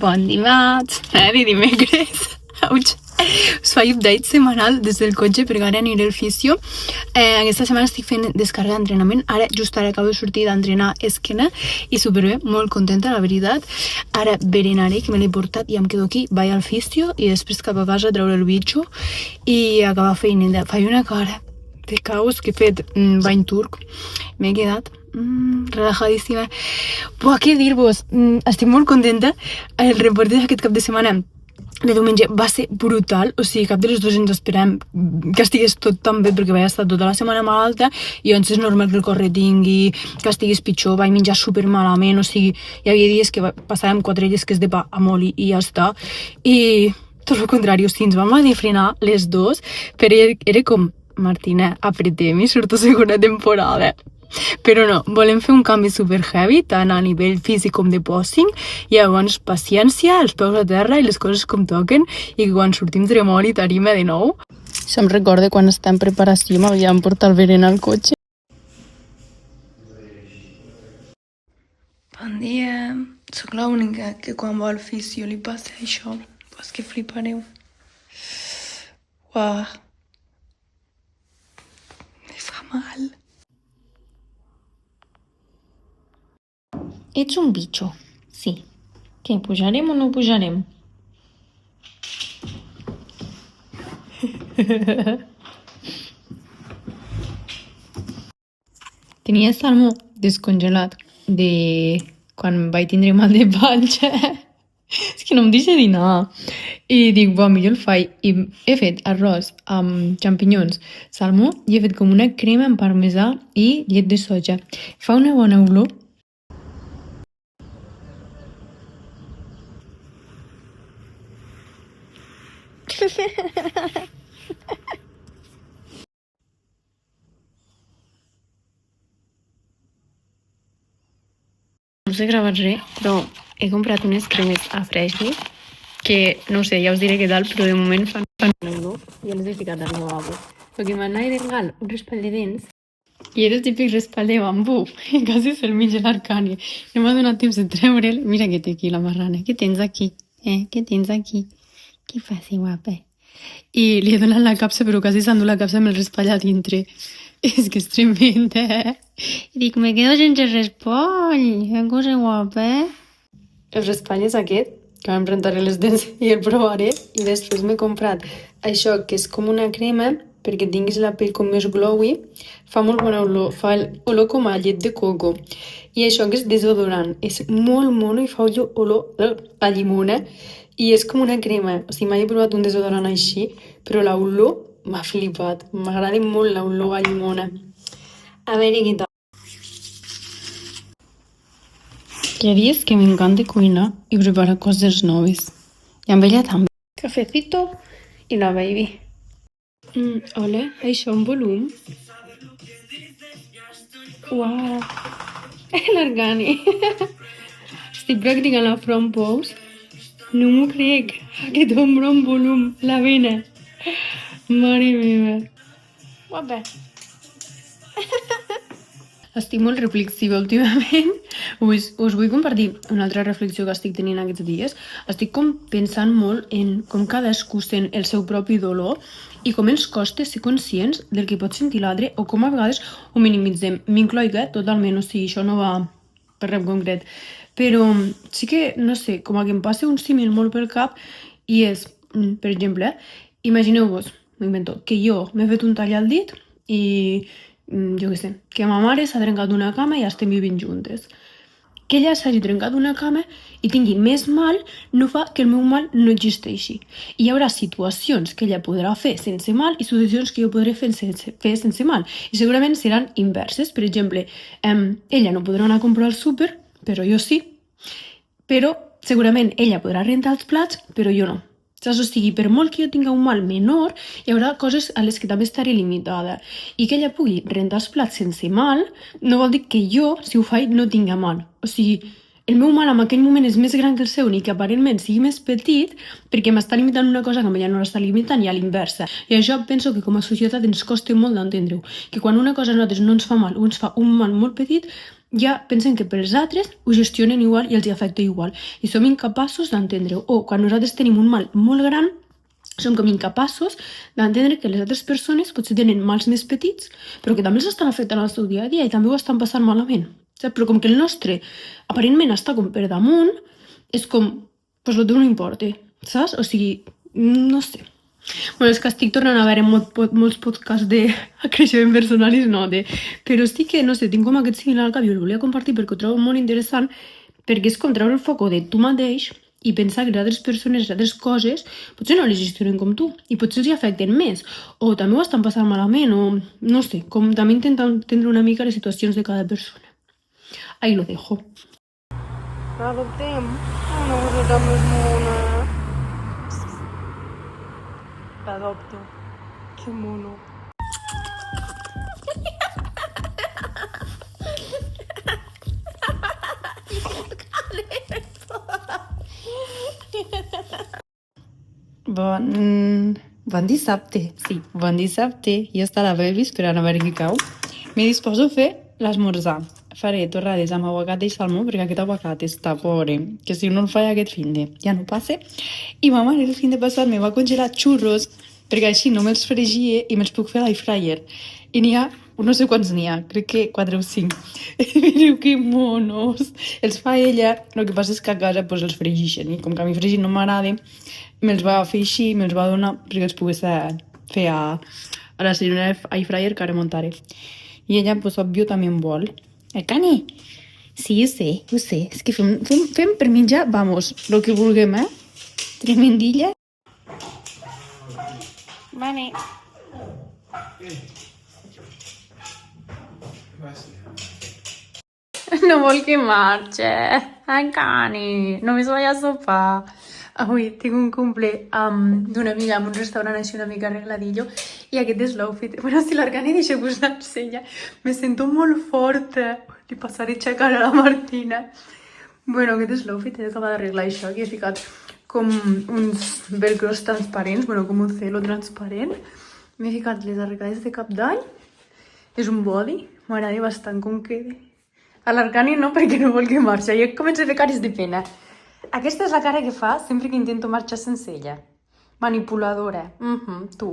Bon dimarts, de dimecres. Auig. Us faig update setmanal des del cotxe perquè ara aniré al fisio. Aquesta setmana estic fent descàrrega d'entrenament. Just ara acabo de sortir d'entrenar esquena i superbé, molt contenta, la veritat. Ara berenaré, que me l'he portat i em quedo aquí, vaig al fisio i després cap a casa a treure el bitxo i acabar feineta. Faig una cara de caos que he fet bany turc. M'he quedat relajadíssima. Buah, què dir-vos? Estic molt contenta. El reporter d'aquest cap de setmana de diumenge va ser brutal, o sigui, cap de les dues ens esperàvem que estigués tot tan bé perquè vaig estar tota la setmana malalta i llavors és normal que el corre tingui, que estiguis pitjor, vaig menjar supermalament, o sigui, hi havia dies que passàvem 4 llesques de pa amb oli i ja està, i tot el contrari, o sigui, ens vam haver de frenar les dos, però era com, Martina, apretem i surto segona temporada. Però no, volem fer un canvi super heavy, tant a nivell físic com de posing, i llavors paciència, els peus a terra i les coses com toquen, i que quan sortim tremol i tarima de nou. Això em recorda quan està en preparació, m'havíem portat el berenar al cotxe. Bon dia, sóc l'única que quan va al fisio li passa això, pues que flipareu. Uau, me fa mal. Ets un bitxo, sí. Què, pujarem o no pujarem? Tenia salmó descongelat de quan vaig tindre mal de panxa. És que no em deixa dinar. I dic, millor el faig. I he fet arròs amb xampinyons, salmó, i he fet com una crema amb parmesà i llet de soja. Fa una bona olor. No us he gravat res, però he comprat unes cremes a Freshly, que no ho sé, ja us diré què tal, però de moment fan una olor i ja les he ficat al lavabo. Perquè m'anava de regal un raspall de dents i era el típic raspall de bambú, i quasi se'l menja l'Arcani. No m'ha donat temps de treure'l. Mira què té aquí la marrana. Què tens aquí? Què tens aquí? Què fas, guapa? I li he donat la capsa, però quasi s'endú la capsa amb el raspall a dintre. És que és tremenda, I dic, me quedo sense raspall. Que cosa guapa, El raspall és aquest, que em rentaré les dents i el provaré. I després m'he comprat això, que és com una crema, perquè tinguis la pell com més glowy. Fa molt bona olor, fa olor com a llet de coco. I això que és desodorant, és molt mono i fa olor a llimona. I és com una crema, o sigui, mai he provat un desodorant així, però l'olor m'ha flipat. M'agrada molt l'olor a llimona. A veure què tal. Hi ha dies que m'encanta cuinar i preparar coses noves. I amb ella també. Cafecito i la baby. Hola, això en volum. Uau, l'Arcani. Estic practicant la front pose. No m'ho crec, aquest ombro en volum, la vena. Mare meva. Guapa. Estic molt reflexiva últimament. Us vull compartir una altra reflexió que estic tenint aquests dies. Estic com pensant molt en com cadascú sent el seu propi dolor i com ens costa ser conscients del que pot sentir l'altre o com a vegades ho minimitzem. M'incloig, totalment, o sigui, això no va per res concret. Però sí que, no sé, com que em passa un símil molt pel cap i és, per exemple, imagineu-vos, m'invento, que jo m'he fet un tall al dit i, jo què sé, que ma mare s'ha trencat una cama i estem vivint juntes. Que ella s'hagi trencat una cama i tingui més mal no fa que el meu mal no existeixi. I hi haurà situacions que ella podrà fer sense mal i situacions que jo podré fer sense mal. I segurament seran inverses. Per exemple, ella no podrà anar a comprar al súper, però jo sí. Però segurament ella podrà rentar els plats, però jo no. Saps? O sigui, per molt que jo tinga un mal menor, hi haurà coses a les que també estaré limitada. I que ella pugui rentar els plats sense mal no vol dir que jo, si ho faig, no tinga mal. O sigui, el meu mal en aquell moment és més gran que el seu, ni que aparentment sigui més petit, perquè m'està limitant una cosa que amb ella no l'està limitant i a l'inversa. I això penso que com a societat ens costa molt d'entendre-ho. Que quan una cosa a nosaltres no ens fa mal o ens fa un mal molt petit, ja pensen que pels altres ho gestionen igual i els hi afecta igual. I som incapaços d'entendre-ho. O quan nosaltres tenim un mal molt gran, som com incapaços d'entendre que les altres persones potser tenen mals més petits, però que també els estan afectant al seu dia a dia i també ho estan passant malament. Saps? Però com que el nostre aparentment està com per damunt, és com, pues lo teu no importa, saps? O sigui, no sé. Bueno, és que estic tornant a veure molts podcasts de creixement personal i no, però sí que, no sé, tinc com aquest signe al cap i el volia compartir perquè ho trobo molt interessant, perquè és com treure el foco de tu mateix i pensar que les altres persones, les altres coses, potser no les gestionen com tu i potser els hi afecten més, o també ho estan passant malament, o no sé, com també intentar entendre una mica les situacions de cada persona. Ahí lo dejo. L'adoptem? Una goseta més mona. L'adopto. Que mono. Bon dissabte. Sí, bon dissabte. Jo està la Belvis esperant a veure qui cau. Me disposo a fer l'esmorzar. Faré torrades amb aguacat i salmó, perquè aquest aguacat està pobre, que si no el faig aquest finde ja no passa. I ma mare el finde passat me va congelar xurros, perquè així no me'ls fregia i me'ls puc fer a l'air fryer. I n'hi ha, no sé quants n'hi ha, crec que 4 o 5. Mireu que monos. Els fa ella, el que passa és que a casa pues, els fregeixen, i com que a mi fregir no m'agrada, me'ls va fer així, me'ls va donar perquè els pogués fer a la senyora air fryer que ara muntaré. I ella, pues, òbvio, també en vol. Cani? Sí, ho sé. És que fem per menjar, vamos, el que vulguem, Tremendilla. Vale. No vol que marxe. Cani, només vaig a sopar. Avui tinc un cumple d'una amiga en un restaurant així una mica arregladillo i aquest és l'outfit. Bueno, si l'Arcani deixa posar-se ella, me sento molt forta. Li passaré aixecar a la Martina. Bueno, aquest és l'outfit, he acabat d'arreglar això. Aquí he ficat com uns velcros transparents, bueno, com un celo transparent. M'he ficat les arregades de cap d'any. És un body, m'agrada bastant com queda. A l'Arcani no, perquè no vol que marxa. Jo començo a fer cares de pena. Aquesta és la cara que fa sempre que intento marxar sense ella. Manipuladora. Tu.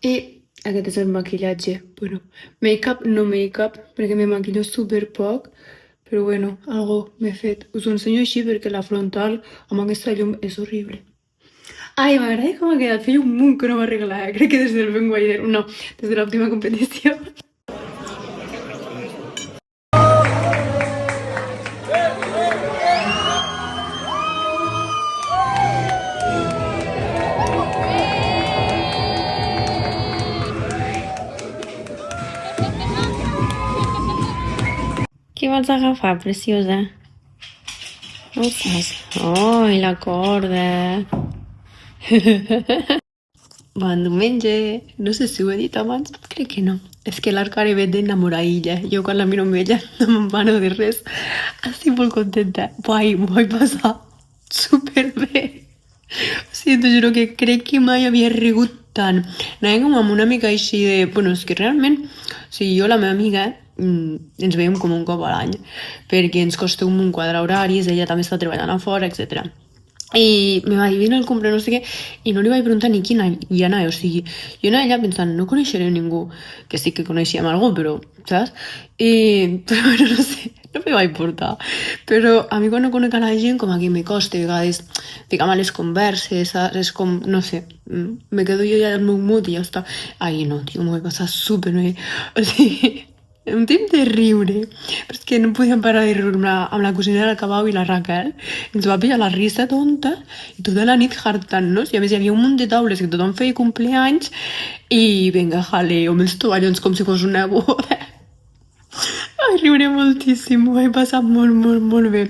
I aquest és el maquillatge. Bueno, make-up, no make-up, perquè me maquillo super poc, però bueno, algo m'he fet. Us ho ensenyo així perquè la frontal amb aquesta llum és horrible. Ai, m'agrada com ha quedat. Feia un munt que no m'arreglava. Crec que des del Ben Guaider, no, des de l'última competició. Què vols agafar, preciosa? No ho saps. Oh, i la corda. Bon diumenge. No sé si ho he dit abans. Crec que no. És que l'Arcari ve d'enamoradilla. Jo quan la miro amb ella no me'n vano de res. Estic molt contenta. M'ho vaig passar superbé. O sigui, t'ho juro que crec que mai havia rigut tant. Anàvem com amb una mica així de... Bueno, és que realment... O sigui, jo la meva amiga ens veiem com un cop a l'any perquè ens costa un quadrar horaris, ella també està treballant a fora, etc. I me va dir, vine al cumple, no sé què, i no li vaig preguntar ni quin any hi anava, o sigui, jo anava allà pensant, no coneixeré ningú, que sí que coneixíem algú, però, saps? Però bueno, no sé, no me vaig portar. Però a mi quan no conec a la gent, com que me costa a vegades ficar-me a les converses, saps? És com, no sé, me quedo jo ja al meu mood i ja està. Ai, no, tio, m'ho vaig passar superbé. O sigui... un temps de riure, però és que no podíem parar de riure amb la cosina del Cabau i la Raquel. Ens va pillar la risa tonta i tota la nit hartant-nos. I a més hi havia un munt de taules que tothom feia compleanys i vinga, jaleo, amb els tovallons com si fos una boda. Vaig riure moltíssim, ho vaig passar molt bé.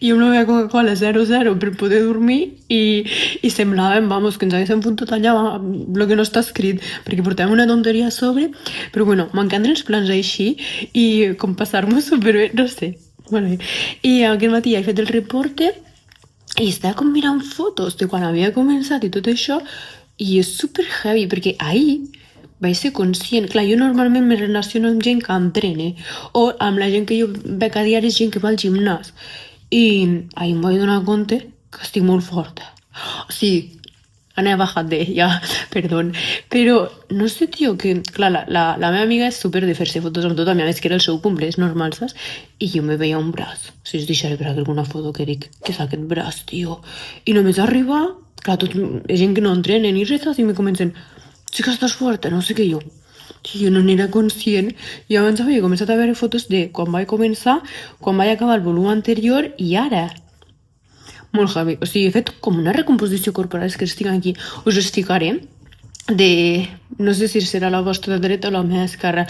I amb la meva Coca-Cola 0,0 per poder dormir i semblàvem, vamos, que ens haguéssim fotut allà el que no està escrit, perquè portàvem una tonteria a sobre, però bueno, m'encanten els plans així i com passar-m'ho superbé, no sé. Bueno, i aquest matí ja he fet el reporte i estava com mirant fotos de quan havia començat i tot això i és super heavy, perquè ahir vaig ser conscient. Clar, jo normalment me relaciono amb gent que entrena o amb la gent que jo veig a diari és gent que va al gimnàs. I ahir em vaig donar compte que estic molt forta. O sigui, Ana, bájate, ja, perdó. Però, no sé, tio, que, clar, la meva amiga és super de fer-se fotos amb tot, a més que era el seu cumple, és normal, saps? I jo me veia un braç. Si us deixaré per aquí alguna foto que dic, què és aquest braç, tio? I només arribar, clar, tot, gent que no entrenen ni res, i me comencen, sí que estàs forta, no sé què, jo. Jo no n'era conscient i abans havia començat a veure fotos de quan vaig començar, quan vaig acabar el volum anterior i ara. Molt heavy. O sigui, he fet com una recomposició corporal, és que estic aquí. Us ho explicaré de... No sé si serà la vostra dreta o la meva esquerra.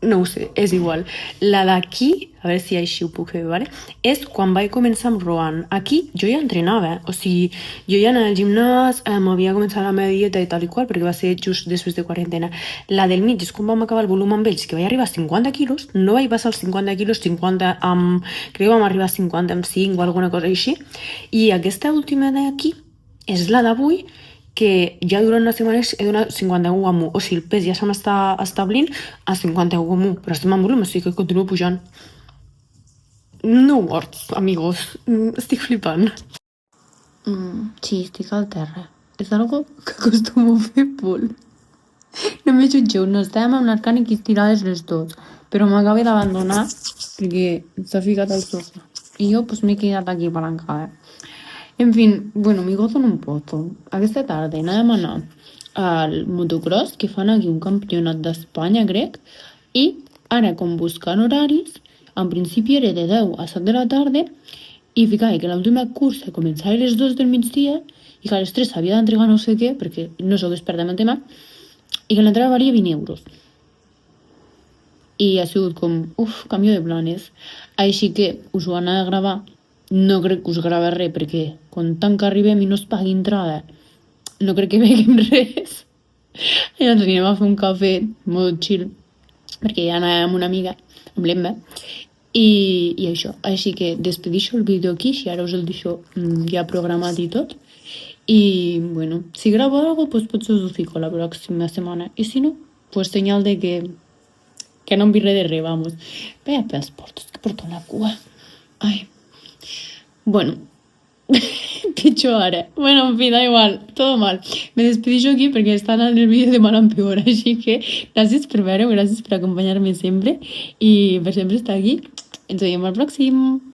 No ho sé, és igual. La d'aquí, a veure si així ho puc fer, vale? És quan vaig començar amb Rohan. Aquí jo ja entrenava, o sigui, jo ja anava al gimnàs, havia començat la meva dieta i tal i qual, perquè va ser just després de quarantena. La del mig és quan vam acabar el volum amb ells, que vaig arribar a 50 quilos, no vaig passar els 50 quilos, 50 amb... crec que vam arribar a 50 amb 5 o alguna cosa així. I aquesta última d'aquí és la d'avui, que ja durant unes setmanes he donat 51 amb 1. O sigui, el pes ja se m'està establint a 51 amb 1. Però estem en volum, o sigui que continuo pujant. No words, amigos. Estic flipant. Sí, estic al terra. És algo que acostumo a fer molt. No me jutgeu, no estàvem amb l'Arcànic estirades les dos, però m'acaba d'abandonar perquè s'ha ficat al sofà. I jo pues, m'he quedat aquí palancada. En fin, bueno, mi gozo en un pozo. Aquesta tarda anàvem a anar al motocross, que fan aquí un campionat d'Espanya, crec, i ara, com buscant horaris, en principi era de 10 a 7 de la tarda i ficava que l'última cursa començava a les 2 del migdia i que a les 3 s'havia d'entregar no sé què, perquè no sóc experta en el tema, i que l'entrada valia 20 euros. I ha sigut com, canvio de planes. Així que us ho anava a gravar. No crec que us grava res, perquè quan tant que arribem i no es pagui entrada, no crec que veiem res. I ens anirem a fer un cafè molt chill, perquè ja anàvem amb una amiga, amb l'Emma, i això. Així que despedixo el vídeo aquí, si ara us el deixo ja programat i tot. I, bueno, si gravo alguna cosa, pues potser us ho fico la pròxima setmana. I si no, pues senyal de que no em viré de res, vamos. Veia pels portos, que porto la cua. Ai. Bueno, pitjor ara. Bueno, en fi, da igual, todo mal. Me despedixo aquí perquè estan en el vídeo de mal en peor, així que gràcies per veure, gràcies per acompanyar-me sempre i per sempre estar aquí. Ens veiem al pròxim.